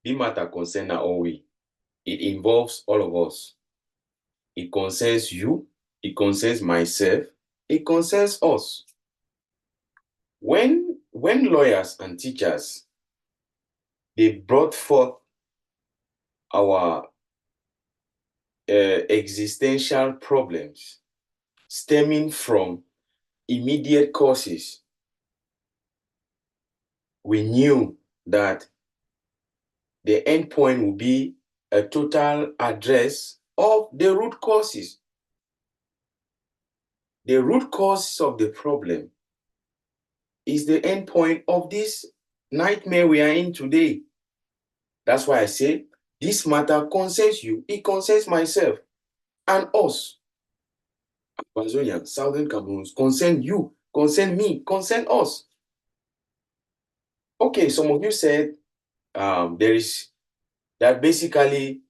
The matter concerns all we. It involves all of us. It concerns you. It concerns myself. It concerns us. When lawyers and teachers they brought forth our existential problems stemming from immediate causes, we knew that the end point would be a total address of the root causes. The root causes of the problem is the end point of this nightmare we are in today. That's why I say this matter concerns you, it concerns myself and us. Amazonian, Southern Cameroons, concern you, concern me, concern us. Okay, some of you said there is that basically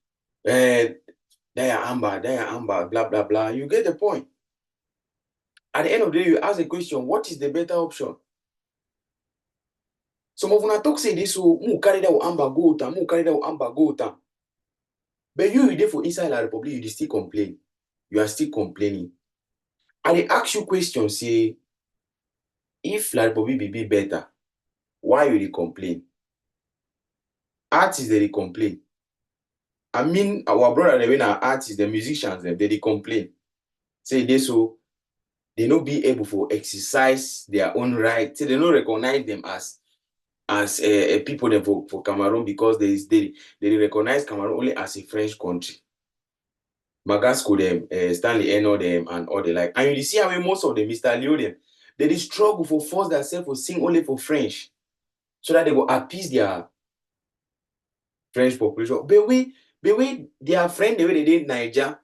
amber, blah, blah, blah. You get the point. At the end of the day, you ask the question, what is the better option? Some of you talk say this, so mu carry that amber go down, mu carry that amber go down. But you there for inside the Republic, you still complain. You are still complaining. And they ask you questions, say, if La Republic be better, why you dey complain? Artists they complain. I mean, our brother, when are artists, the musicians, they complain. Say they so they not be able to exercise their own right. Say they don't recognize them as people for Cameroon because they recognize Cameroon only as a French country. Magasco them, Stanley Eno them, and all the like. And you see how most of them, Mr. Leo them, they struggle for force themselves to sing only for French, so that they will appease their French population. But we their friend the way they did Niger,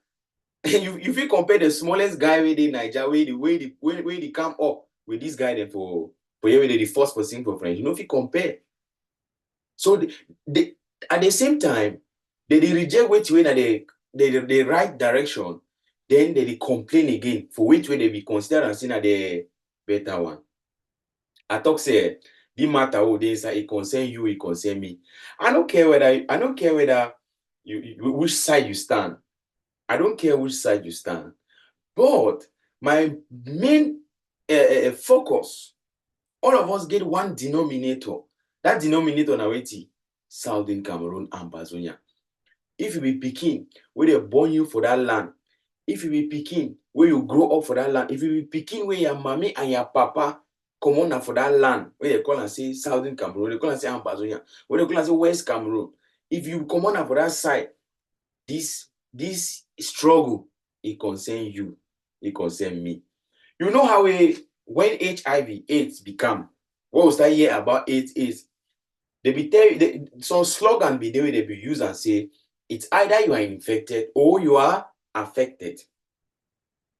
you feel compare the smallest guy with the Niger, where they come up with this guy then for you the first for sing for French. You know if you compare. So they at the same time, they reject which way that the right direction, then they complain again for which way they be considered as the better one. I talk say the matter this it concern you, it concern me. I don't care whether which side you stand. I don't care which side you stand. But my main focus, all of us get one denominator. That denominator now wait Southern Cameroon and Bazonia. If you be pikin, where they born you for that land, if you be pikin, where you grow up for that land, if you be pikin where your mommy and your papa come on for that land, where they call and say Southern Cameroon, they call and say Ambazonia, where they call and say West Cameroon. If you come on for that side, this struggle, it concern you, it concern me. You know how when HIV/AIDS become, what was that year about AIDS is? They be tell you, some slogan be the way they be use and say, it's either you are infected or you are affected.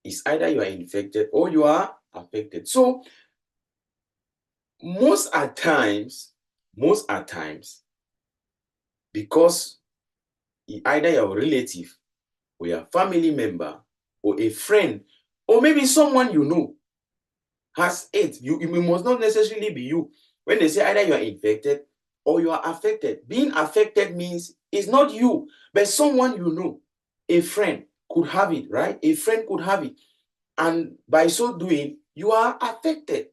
It's either you are infected or you are affected. So most at times, because either your relative or your family member or a friend or maybe someone you know has AIDS, it must not necessarily be you. When they say either you are infected or you are affected, being affected means it's not you, but someone you know, a friend could have it, right? A friend could have it. And by so doing, you are affected.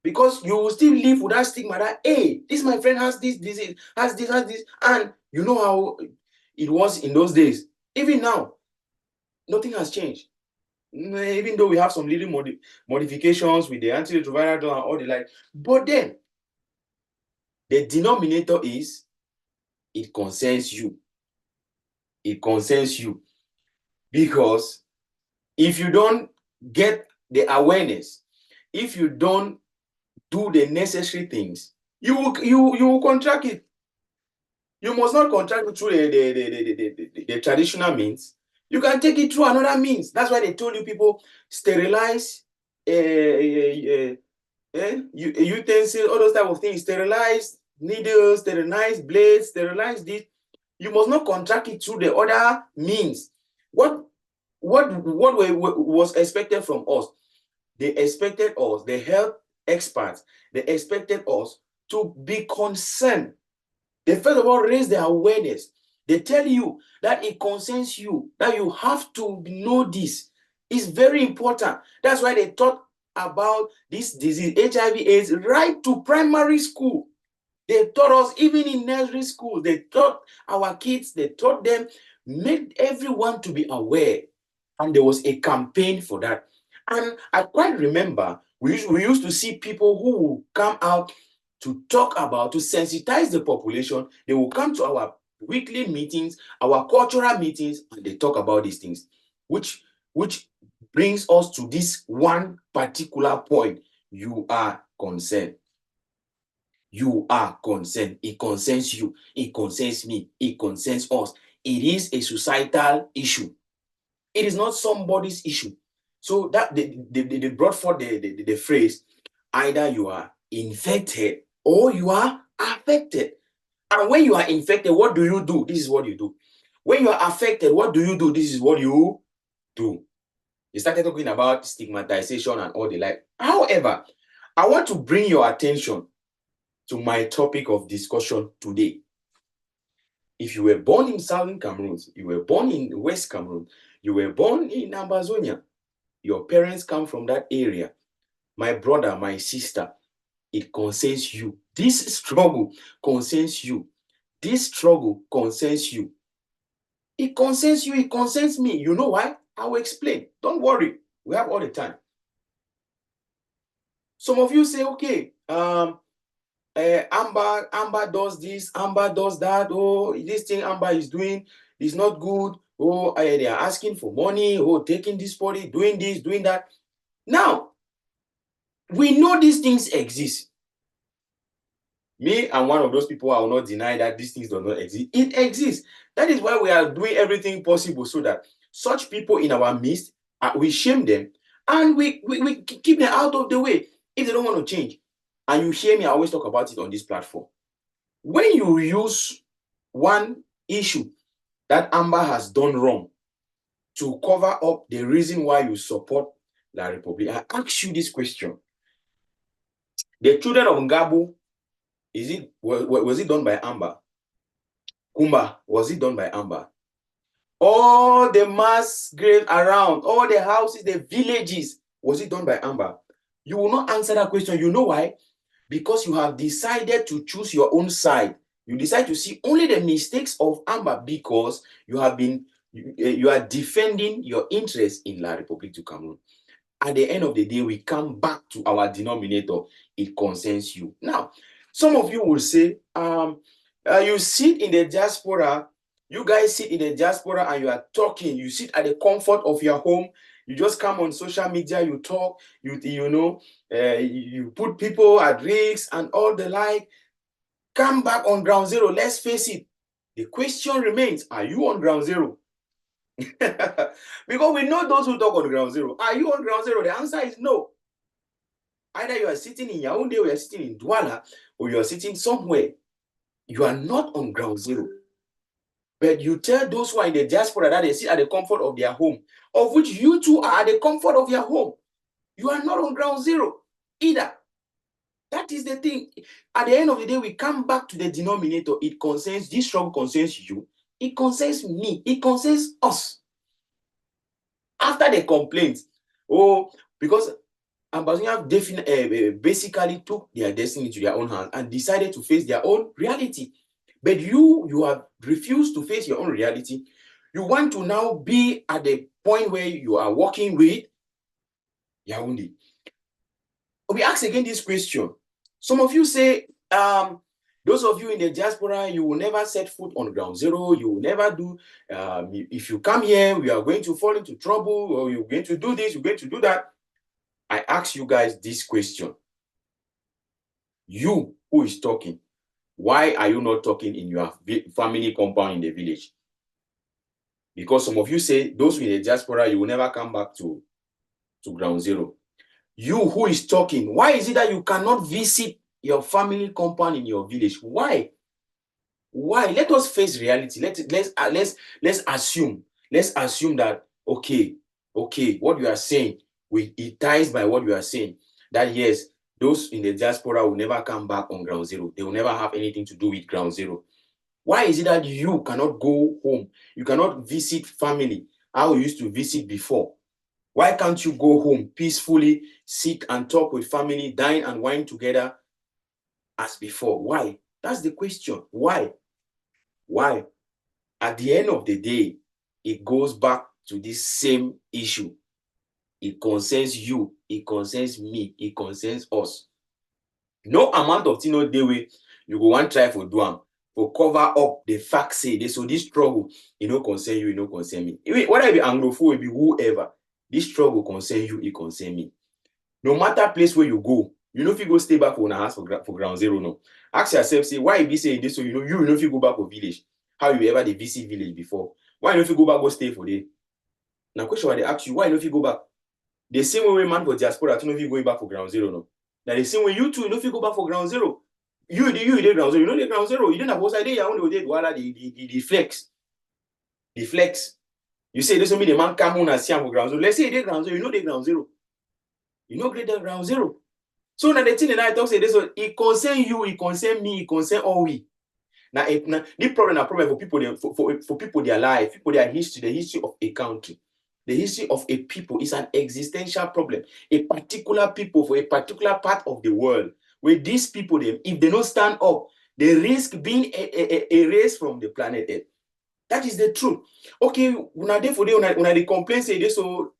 Because you will still live with that stigma that, hey, this my friend has this disease, has this. And you know how it was in those days. Even now, nothing has changed. Even though we have some little modifications with the antiretroviral and all the like. But then, the denominator is, it concerns you. It concerns you. Because if you don't get the awareness, if you don't do the necessary things, you will contract it. You must not contract it through the traditional means. You can take it through another means. That's why they told you people sterilize utensils, all those type of things. Sterilize needles, sterilize blades, sterilize this. You must not contract it through the other means. What was expected from us? They expected us, the health experts, they expected us to be concerned They first of all raise their awareness. They tell you that it concerns you, that you have to know this. It's very important. That's why they taught about this disease, HIV/AIDS, right to primary school. They taught us even in nursery school. They taught our kids, they taught them, made everyone to be aware. And there was a campaign for that. And I quite remember we used to see people who will come out to talk about, to sensitize the population. They will come to our weekly meetings, our cultural meetings, and they talk about these things, which brings us to this one particular point. You are concerned. You are concerned. It concerns you. It concerns me. It concerns us. It is a societal issue. It is not somebody's issue. So that they brought forth the phrase, either you are infected or you are affected. And when you are infected, what do you do? This is what you do. When you are affected, what do you do? This is what you do. They started talking about stigmatization and all the like. However, I want to bring your attention to my topic of discussion today. If you were born in Southern Cameroons, you were born in West Cameroon, you were born in Ambazonia, your parents come from that area, my brother, my sister, it concerns you. This struggle concerns you. This struggle concerns you. It concerns you, it concerns me. You know why? I will explain. Don't worry. We have all the time. Some of you say, okay, Amber does this, Amber does that. Oh, this thing Amber is doing is not good. Oh, they are asking for money. Oh, taking this body, doing this, doing that. Now, we know these things exist. Me, I'm one of those people. I will not deny that these things do not exist. It exists. That is why we are doing everything possible so that such people in our midst, we shame them and we keep them out of the way if they don't want to change. And you hear me, I always talk about it on this platform. When you use one issue that Amber has done wrong to cover up the reason why you support La Republic, I ask you this question. The children of Ngabo, was it done by Amber? Kumba, was it done by Amber? All the mass graves around, all the houses, the villages, was it done by Amber? You will not answer that question. You know why? Because you have decided to choose your own side. You decide to see only the mistakes of Amber because you are defending your interest in La République du Cameroun. At the end of the day, we come back to our denominator. It concerns you. Now, some of you will say, you sit in the diaspora, you guys sit in the diaspora and you are talking, you sit at the comfort of your home, you just come on social media, you talk, you put people at risk and all the like. Come back on ground zero. Let's face it. The question remains, are you on ground zero? Because we know those who talk on ground zero. Are you on ground zero? The answer is no. Either you are sitting in Yaoundé or you are sitting in Douala or you are sitting somewhere. You are not on ground zero. But you tell those who are in the diaspora that they sit at the comfort of their home, of which you too are at the comfort of your home. You are not on ground zero either. That is the thing. At the end of the day, we come back to the denominator. It concerns, this struggle concerns you. It concerns me. It concerns us. After the complaints, because Ambazonia basically took their destiny into their own hands and decided to face their own reality. But you have refused to face your own reality. You want to now be at the point where you are working with Yaoundé. We ask again this question. Some of you say, those of you in the diaspora, you will never set foot on ground zero. You will never do, if you come here, we are going to fall into trouble, or you're going to do this, you're going to do that. I ask you guys this question. You who is talking, why are you not talking in your family compound in the village? Because some of you say, those in the diaspora, you will never come back to ground zero. You who is talking, why is it that you cannot visit your family compound in your village? Why? Why? Let us face reality. Let's assume that okay, what you are saying, it ties by what you are saying. That yes, those in the diaspora will never come back on ground zero. They will never have anything to do with ground zero. Why is it that you cannot go home? You cannot visit family how you used to visit before? Why can't you go home peacefully, sit and talk with family, dine and wine together as before? Why? That's the question. Why? Why? At the end of the day, it goes back to this same issue. It concerns you, it concerns me, it concerns us. No amount of thing no dey wey you go wan try for do am for cover up the fact say this struggle, e no concern you, e no concern me. Whether you be Anglophone, be whoever, this struggle concern you, e concern me. No matter place where you go, you no fit go stay back for una house for ground zero. No. Ask yourself, say, why e be say this, so you no fit go back for village? How you ever dey visit village before? Why you no fit go back go stay for there? Na question I dey ask you, why you no fit go back? The same way man for diaspora too no fit going back for ground zero. No. Na the same way you too no fit go back for ground zero. You dey ground zero, you no dey ground zero. You dey na for outside, dey your own dey wahala, the flex. The flex. You say this will be the man come on and see am for ground zero. Let's say dey ground zero, you know dey ground zero. You know great ground zero. So now the thing that I talk say this one, it concern you, it concern me, it concern all we. Now the problem for people, for people their life, people their history, the history of a country, the history of a people is an existential problem. A particular people for a particular part of the world, where these people, if they don't stand up, they risk being erased from the planet Earth. That is the truth. Okay, when they complain say this so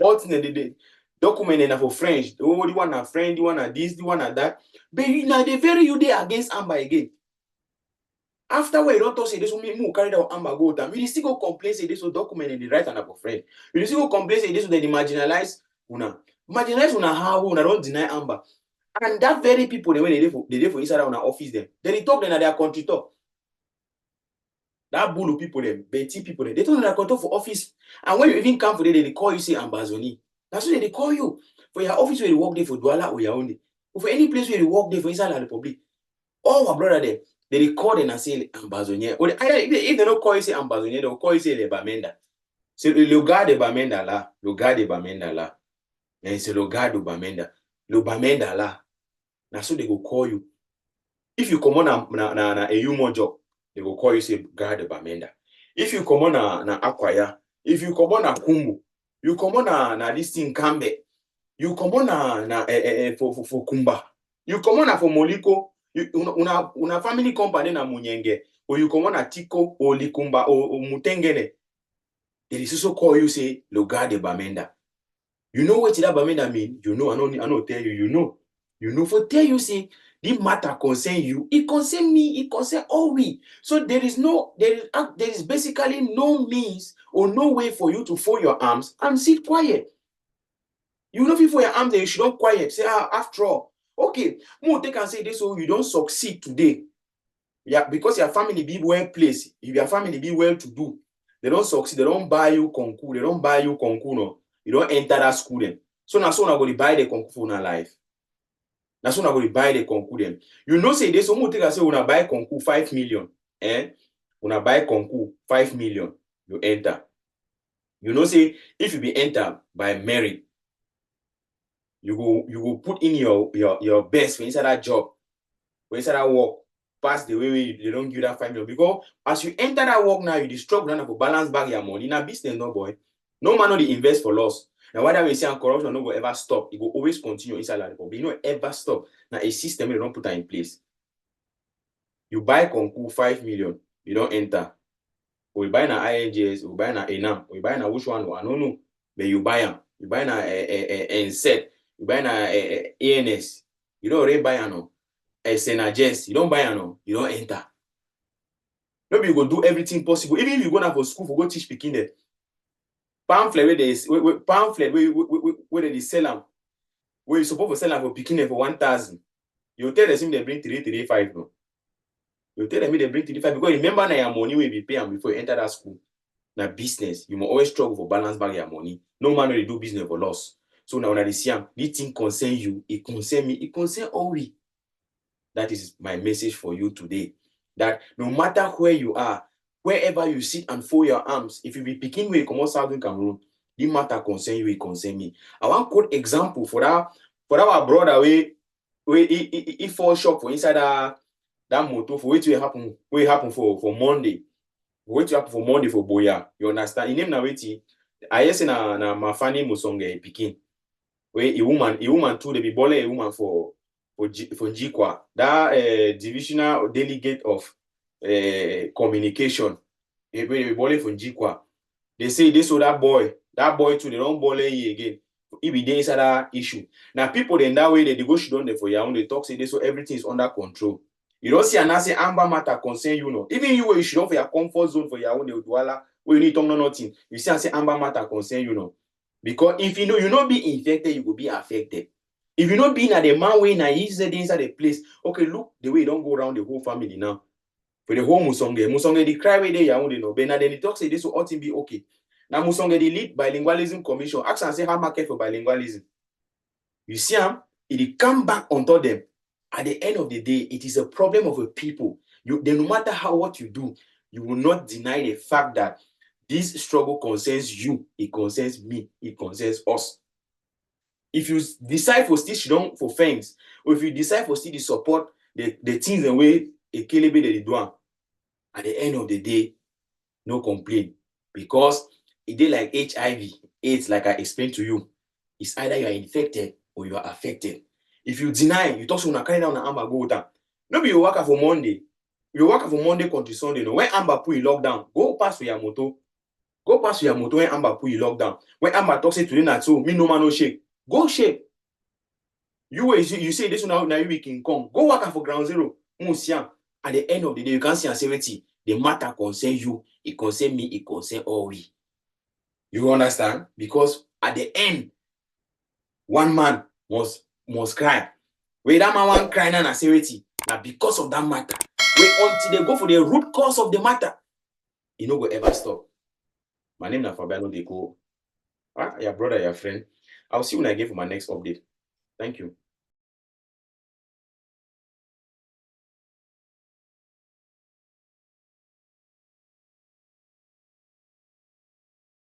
alternate document and for French, the one are French, the one are this, the one are that. But you know, they very you day against Amber again. After we don't talk say this will carry that Amber go down. We still go complain say this will document in the right and for French. We still go complain say this will they marginalize una how una don't deny Amber. And that very people they when they for inside our office them. Then they talk then at their country talk. That bull people them, Betty people them, they don't know that for office. And when you even come for them, they call you say Ambazoni. That's why they call you for your office where you work there for Douala or Yaoundé. Or for any place where you work there for inside the Republic. All my brother there, they call them and say Ambazonier. Or if they don't call you say Ambazonier, they'll call you say Le Bamenda. C'est le gars de Bamenda là, le gars de Bamenda là. And c'est le gars de Bamenda. Le Bamenda là. That's so they go call you. If you come on a human job, they will call you say guard the Bamenda. If you come on na Akwaya, if you come on na Kumbu, you come on na this thing Kambe, you come on na for Kumba, you come on for Moliko, una family company na Munyenge, or you come on na Tiko or Likumba or Mutengene. They also call you say lo guard the Bamenda. You know what that Bamenda mean? You know, I know tell you, you know for tell you say the matter concern you, it concern me, it concern all we. So there is basically no means or no way for you to fold your arms and sit quiet. You know, if you fold your arms, then you should not quiet. Say, after all, okay, more take and say this, so you don't succeed today. Yeah, because your family be well placed, if your family be well to do, they don't succeed, they don't buy you concours, no. You don't enter that school then. So now someone going to buy the concours for your life. That's when I'm going to buy the concours them. You know, say this, someone take and say, when I buy concours 5 million, when I buy concours 5 million, you enter. You know, say, if you be enter by merit, you go put in your best for inside that job, for inside that work, pass the way they don't give that 5 million. Because as you enter that work now, you struggle now for balance back your money. In a business, no boy. No man only invest for loss. Now, whether we say corruption no go ever stop, it will always continue inside the republic. You know, ever stop. Now, a system they don't put that in place. You buy concours 5 million, you don't enter. Or you buy na INGS, or you buy na ENAM, or you buy na which one? I don't know. But you buy them. You buy na NSET, you buy na ANS. You don't already buy no. SNAGES, you don't buy no. You don't enter. Maybe you go do everything possible. Even if you go now for school, for go teach Pekin there. Pamphlet where they sell them, where you supposed to sell them for picking them for 1,000. You tell them they bring 335 no. You tell them they bring 35 because remember now your money will be paid before you enter that school. Now business, you must always struggle for balance back your money. No man will do business for loss. So now when I see this thing concern you, it concern me, it concern all we. That is my message for you today. That no matter where you are, wherever you sit and fold your arms, if you be picking where you come out Southern Cameroon, the matter concern you, it concern me. I want quote example for our brother where he fall shop for inside that motor for wetin happen for Monday. Wetin happen for Monday for Boya. You understand? In name na wetin. I hear say na Mafani Musonge pikin. Where a woman too, they be balling a woman for Jikwa. That divisional delegate of communication. They be balling for Jikwa. They say this or that boy too, they don't ball again. If be there inside that issue. Now people in that way they go shoot on there for your own, they talk say this so everything is under control. You don't see and say Amber matter concern you know. Even you where you should on for your comfort zone for your own where you need to know nothing. You see and say Amber matter concern you know. Because if you know you not be infected, you will be affected. If you not be in the man way now inside the place, okay, look the way you don't go around the whole family now. For the whole Musonge, the cry way there, you know, but now then the talk say this will all thing be okay. Now Musonge, the lead bilingualism commission, ask and say how market for bilingualism. You see it come back onto them. At the end of the day, it is a problem of a people. Then no matter what you do, you will not deny the fact that this struggle concerns you, it concerns me, it concerns us. If you decide for still for things, or if you decide for still to support the things the way a kelebe they do, at the end of the day, no complaint. Because it is like HIV, AIDS, like I explained to you. It's either you are infected or you are affected. If you deny, you talk to carry down an Amber go down. No be you work for Monday. You work for Monday until Sunday. No, when Amber put you lockdown, go pass for your motor. Go pass your motor when Amber put you lockdown. When Amber talks say today na so, me no man no shake. Go shake. You say this one now you can come. Go work for ground zero. At the end of the day, you can't see and say the matter concern you, it concern me, it concern all we. You understand? Because at the end, one man must cry. Wait, that man want cry now severity. Now because of that matter. Wait until they go for the root cause of the matter. You no go ever stop. My name is Fabiano Deco. Your brother, your friend. I'll see you when I get for my next update. Thank you.